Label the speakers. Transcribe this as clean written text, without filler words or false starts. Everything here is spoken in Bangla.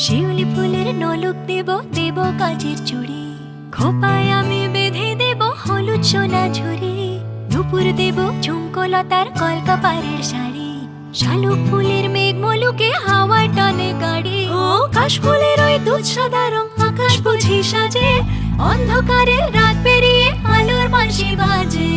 Speaker 1: শিউলি ফুলের নলক দেব, দেব কাচের চুড়ি, খোপায় আমি বেঁধে দেব হলুদ সোনা ঝুরি। দুপুর দেব ঝুমকোলতার কলকাপাড়ের শাড়ি, শালুক ফুলের মেঘ মলুকে হাওয়া টানে গাড়ি। ও কাশফুলের ওই দুধ সাদা রং আকাশ বুঝি সাজে, অন্ধকারে রাত পেরিয়ে আলোর বাঁশি বাজে।